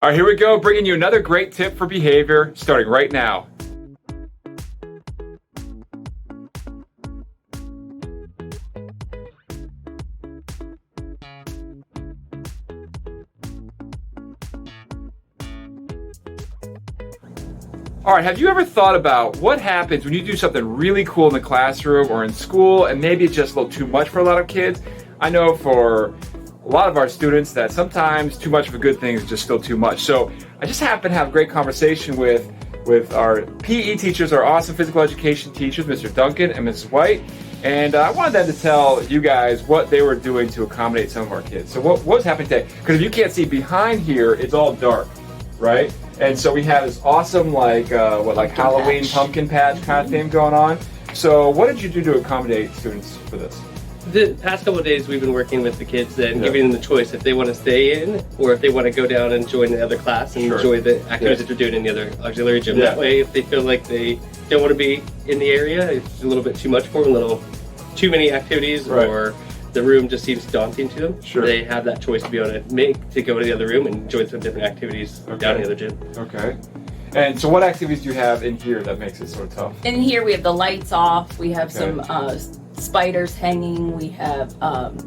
All right, here we go, bringing you another great tip for behavior, starting right now. All right, have you ever thought about what happens when you do something really cool in the classroom or in school and maybe it's just a little too much for a lot of kids? I know for a lot of our students that sometimes too much of a good thing is just still too much. So I just happen to have a great conversation with our PE teachers, our awesome physical education teachers, Mr. Duncan and Mrs. White. And I wanted them to tell you guys what they were doing to accommodate some of our kids. So what was happening today? Because if you can't see behind here, it's all dark, right? And so we have this awesome Halloween pumpkin patch kind of theme going on. So what did you do to accommodate students for this? The past couple of days we've been working with the kids and giving them the choice if they want to stay in or if they want to go down and join the other class and enjoy the activities that they're doing in the other auxiliary gym. That way, if they feel like they don't want to be in the area, it's a little bit too much for them, a little too many activities, or the room just seems daunting to them. They have that choice to be able to go to the other room and enjoy some different activities down in the other gym. Okay. And so what activities do you have in here that makes it sort of tough? In here we have the lights off, we have some spiders hanging, we have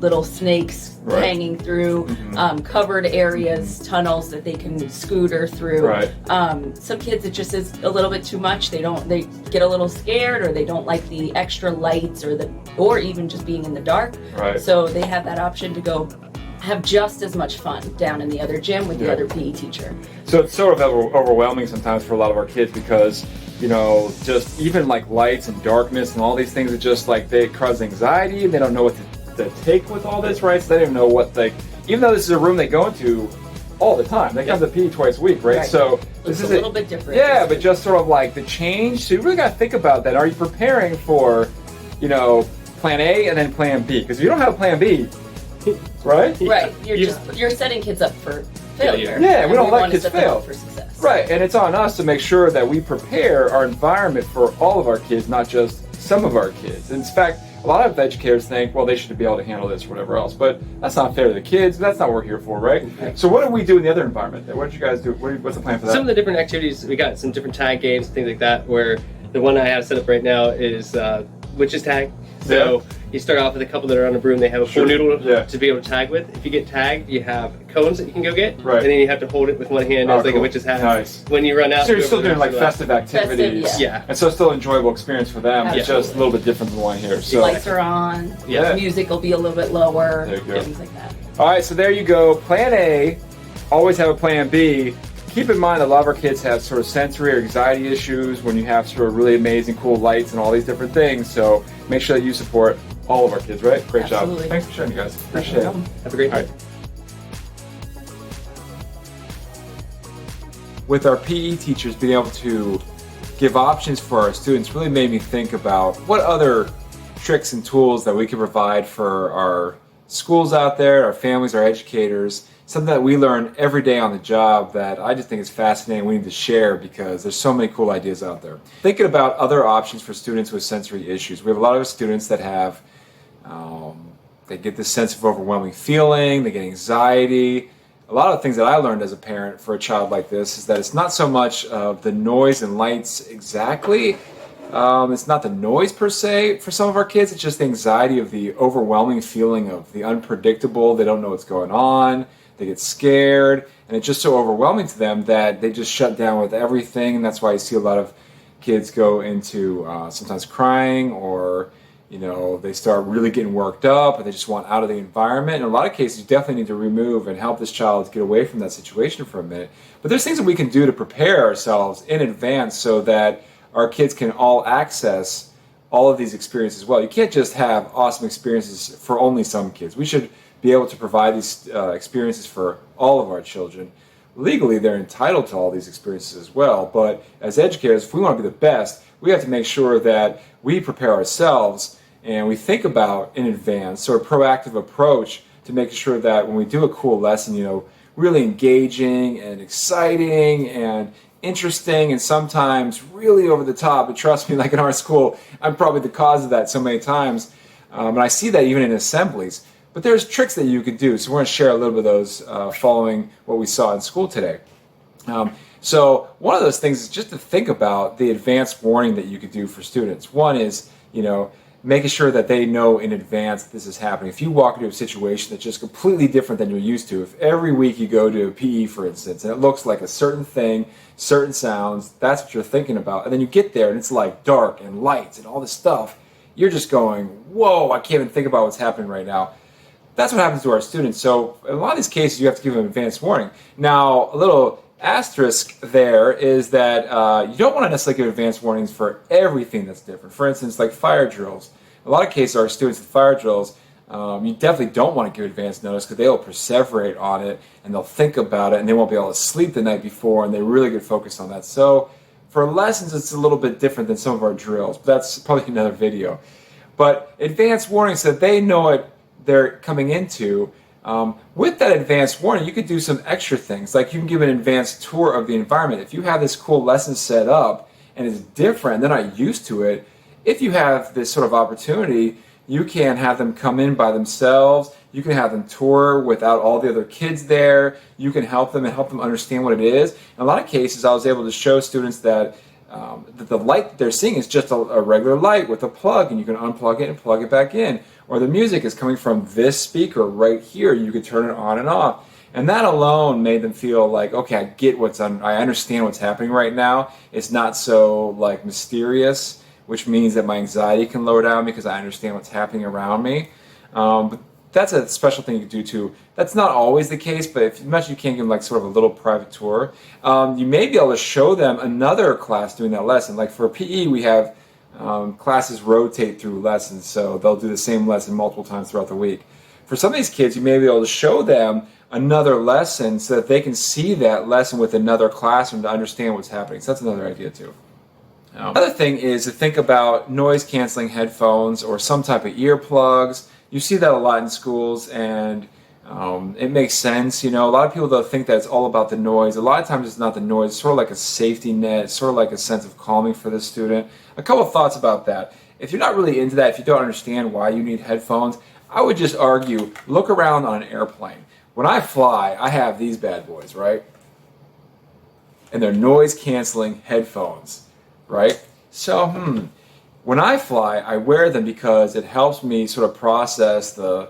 little snakes hanging through, covered areas, tunnels that they can scooter through. Some kids, it just is a little bit too much. They get a little scared, or they don't like the extra lights or even just being in the dark. So they have that option to go have just as much fun down in the other gym with the other PE teacher. So it's sort of overwhelming sometimes for a lot of our kids because, you know, just even like lights and darkness and all these things, it's just like they cause anxiety and they don't know what to take with all this, right? So they don't even know what even though this is a room they go into all the time. They come to PE twice a week, right? So this is a little bit different. Yeah, but just sort of like the change. So you really got to think about that. Are you preparing for, you know, plan A and then plan B? Because if you don't have a plan B, right? You're setting kids up for failure. Yeah, we don't let kids fail. For success. Right, and it's on us to make sure that we prepare our environment for all of our kids, not just some of our kids. In fact, a lot of educators think, well, they should be able to handle this or whatever else, but that's not fair to the kids. That's not what we're here for, right? So what do we do in the other environment? What did you guys do? What's the plan for that? Some of the different activities, we got some different tag games, things like that, where the one I have set up right now is witches tag. So you start off with a couple that are on a broom. They have a full noodle to be able to tag with. If you get tagged, you have cones that you can go get, and then you have to hold it with one hand as like a witch's hat. Nice. When you run out, so you're still doing like festive activities, and so it's still an enjoyable experience for them. It's just a little bit different than the one here. So lights are on. Music will be a little bit lower. There you go. Things like that. All right, so there you go. Plan A. Always have a plan B. Keep in mind that a lot of our kids have sort of sensory or anxiety issues when you have sort of really amazing, cool lights and all these different things. So make sure that you support all of our kids, right? Great job. Thanks for sharing, you guys. Appreciate it. Have a great day. With our PE teachers being able to give options for our students really made me think about what other tricks and tools that we can provide for our schools out there, our families, our educators. Something that we learn every day on the job that I just think is fascinating. We need to share because there's so many cool ideas out there. Thinking about other options for students with sensory issues. We have a lot of students that have, they get this sense of overwhelming feeling, they get anxiety. A lot of things that I learned as a parent for a child like this is that it's not so much of the noise and lights exactly. It's not the noise per se for some of our kids, it's just the anxiety of the overwhelming feeling of the unpredictable. They don't know what's going on. They get scared, and it's just so overwhelming to them that they just shut down with everything, and that's why you see a lot of kids go into sometimes crying, or you know, they start really getting worked up, or they just want out of the environment. In a lot of cases, you definitely need to remove and help this child get away from that situation for a minute. But there's things that we can do to prepare ourselves in advance so that our kids can all access all of these experiences well. You can't just have awesome experiences for only some kids. We should be able to provide these experiences for all of our children. Legally, they're entitled to all these experiences as well, but as educators, if we want to be the best, we have to make sure that we prepare ourselves and we think about in advance, sort of proactive approach to making sure that when we do a cool lesson, you know, really engaging and exciting and interesting and sometimes really over the top. But trust me, like in our school, I'm probably the cause of that so many times. And I see that even in assemblies. But there's tricks that you could do. So we're going to share a little bit of those following what we saw in school today. So one of those things is just to think about the advanced warning that you could do for students. One is, making sure that they know in advance this is happening. If you walk into a situation that's just completely different than you're used to, if every week you go to PE, for instance, and it looks like a certain thing, certain sounds, that's what you're thinking about, and then you get there and it's like dark and lights and all this stuff, you're just going, whoa, I can't even think about what's happening right now. That's what happens to our students. So in a lot of these cases, you have to give them advance warning. Now, a little asterisk there is that you don't want to necessarily give advance warnings for everything that's different. For instance, like fire drills. In a lot of cases, our students with fire drills, you definitely don't want to give advance notice because they'll perseverate on it and they'll think about it and they won't be able to sleep the night before and they really get focused on that. So for lessons, it's a little bit different than some of our drills. But that's probably another video. But advance warning so that they know what they're coming into. With that advanced warning, you could do some extra things. Like you can give an advanced tour of the environment. If you have this cool lesson set up and it's different, they're not used to it, if you have this sort of opportunity, you can have them come in by themselves. You can have them tour without all the other kids there. You can help them and help them understand what it is. In a lot of cases, I was able to show students that the light that they're seeing is just a regular light with a plug, and you can unplug it and plug it back in. Or the music is coming from this speaker right here. You can turn it on and off. And that alone made them feel like, okay, I get I understand what's happening right now. It's not so like mysterious, which means that my anxiety can lower down because I understand what's happening around me. But that's a special thing you can do too. That's not always the case, but if much you can give them like sort of a little private tour. You may be able to show them another class doing that lesson. Like for PE, we have classes rotate through lessons, so they'll do the same lesson multiple times throughout the week. For some of these kids, you may be able to show them another lesson so that they can see that lesson with another classroom to understand what's happening. So that's another idea too. Another thing is to think about noise-canceling headphones or some type of earplugs. You see that a lot in schools, and it makes sense. A lot of people though think that it's all about the noise. A lot of times it's not the noise. It's sort of like a safety net, sort of like a sense of calming for the student. A couple of thoughts about that. If you're not really into that, if you don't understand why you need headphones, I would just argue, look around on an airplane. When I fly, I have these bad boys, right? And they're noise-canceling headphones, right? So, when I fly, I wear them because it helps me sort of process the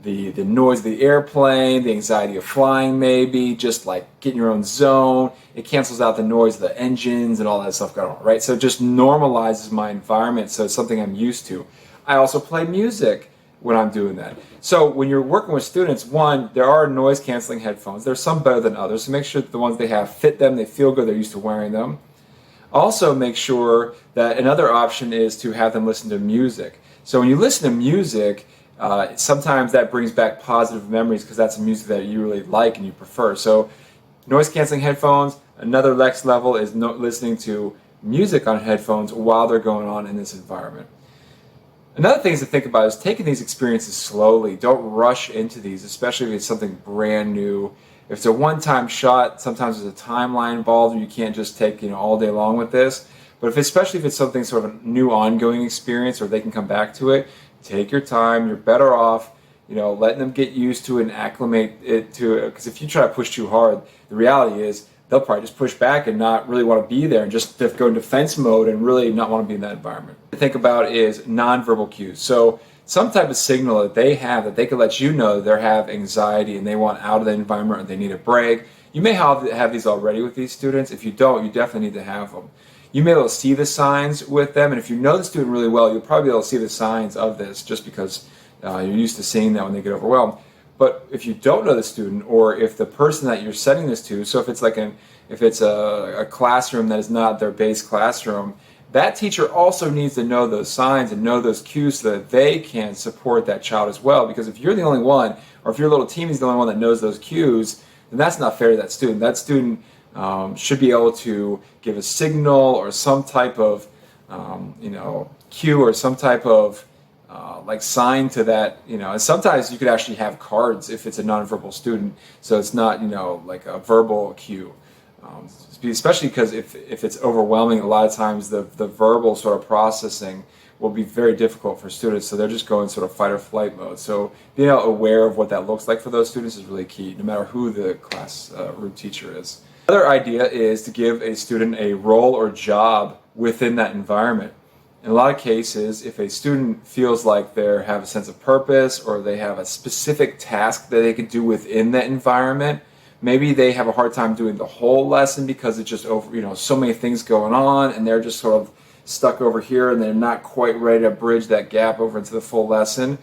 noise of the airplane, the anxiety of flying maybe, just like get in your own zone. It cancels out the noise of the engines and all that stuff going on, right? So it just normalizes my environment, so it's something I'm used to. I also play music when I'm doing that. So when you're working with students, one, there are noise canceling headphones. There's some better than others, so make sure that the ones they have fit them, they feel good, they're used to wearing them. Also make sure that another option is to have them listen to music. So when you listen to music, sometimes that brings back positive memories because that's music that you really like and you prefer. So noise canceling headphones, another next level is listening to music on headphones while they're going on in this environment. Another thing to think about is taking these experiences slowly. Don't rush into these, especially if it's something brand new. If it's a one-time shot, sometimes there's a timeline involved, and you can't just take all day long with this. But especially if it's something sort of a new ongoing experience, or they can come back to it, take your time. You're better off, letting them get used to it and acclimate it to it. Because if you try to push too hard, the reality is they'll probably just push back and not really want to be there and just go in defense mode and really not want to be in that environment. To think about is nonverbal cues. So some type of signal that they have that they can let you know they have anxiety and they want out of the environment or they need a break. You may have these already with these students. If you don't, you definitely need to have them. You may be able to see the signs with them, and if you know the student really well, you'll probably be able to see the signs of this just because you're used to seeing that when they get overwhelmed. But if you don't know the student, or if the person that you're setting this to, so if it's like a classroom that is not their base classroom, that teacher also needs to know those signs and know those cues so that they can support that child as well. Because if you're the only one, or if your little team is the only one that knows those cues, then that's not fair to that student. That student should be able to give a signal or some type of cue or some type of sign to that, and sometimes you could actually have cards if it's a nonverbal student, so it's not like a verbal cue, especially because if it's overwhelming, a lot of times the verbal sort of processing will be very difficult for students, so they're just going sort of fight or flight mode. So being aware of what that looks like for those students is really key, no matter who the class room teacher is. Another idea is to give a student a role or job within that environment. In a lot of cases, if a student feels like they have a sense of purpose or they have a specific task that they could do within that environment, maybe they have a hard time doing the whole lesson because it's just over, so many things going on and they're just sort of stuck over here and they're not quite ready to bridge that gap over into the full lesson.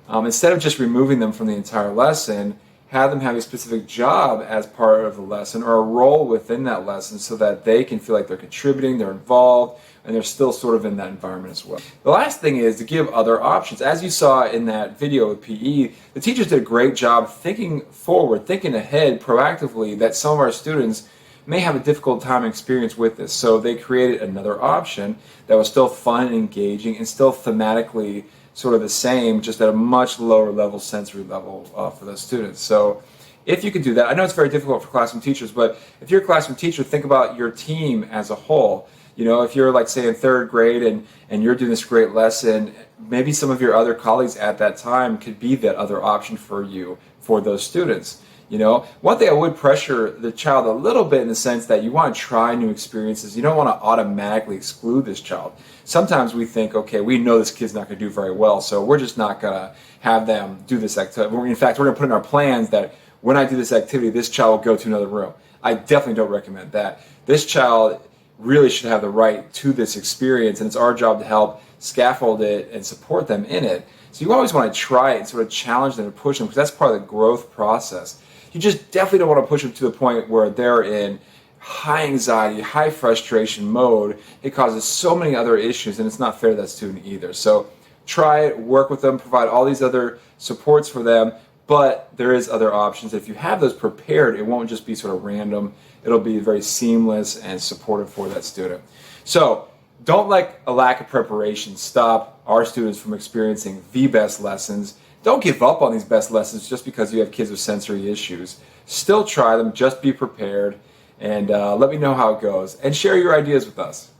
Instead of just removing them from the entire lesson, have them have a specific job as part of the lesson or a role within that lesson so that they can feel like they're contributing, they're involved, and they're still sort of in that environment as well. The last thing is to give other options. As you saw in that video with PE, the teachers did a great job thinking forward, thinking ahead proactively that some of our students may have a difficult time and experience with this. So they created another option that was still fun and engaging and still thematically sort of the same, just at a much lower level, sensory level for those students. So if you could do that, I know it's very difficult for classroom teachers, but if you're a classroom teacher, think about your team as a whole. If you're like say in third grade and you're doing this great lesson, maybe some of your other colleagues at that time could be that other option for you, for those students. One thing I would pressure the child a little bit in the sense that you want to try new experiences. You don't want to automatically exclude this child. Sometimes we think, okay, we know this kid's not going to do very well, so we're just not going to have them do this activity. In fact, we're going to put in our plans that when I do this activity, this child will go to another room. I definitely don't recommend that. This child really should have the right to this experience, and it's our job to help scaffold it and support them in it. So you always want to try it and sort of challenge them and push them, because that's part of the growth process. You just definitely don't want to push them to the point where they're in high anxiety, high frustration mode. It causes so many other issues, and it's not fair to that student either. So try it, work with them, provide all these other supports for them, but there is other options. If you have those prepared, it won't just be sort of random. It'll be very seamless and supportive for that student. So don't let a lack of preparation stop our students from experiencing the best lessons. Don't give up on these best lessons just because you have kids with sensory issues. Still try them, just be prepared, and let me know how it goes. And share your ideas with us.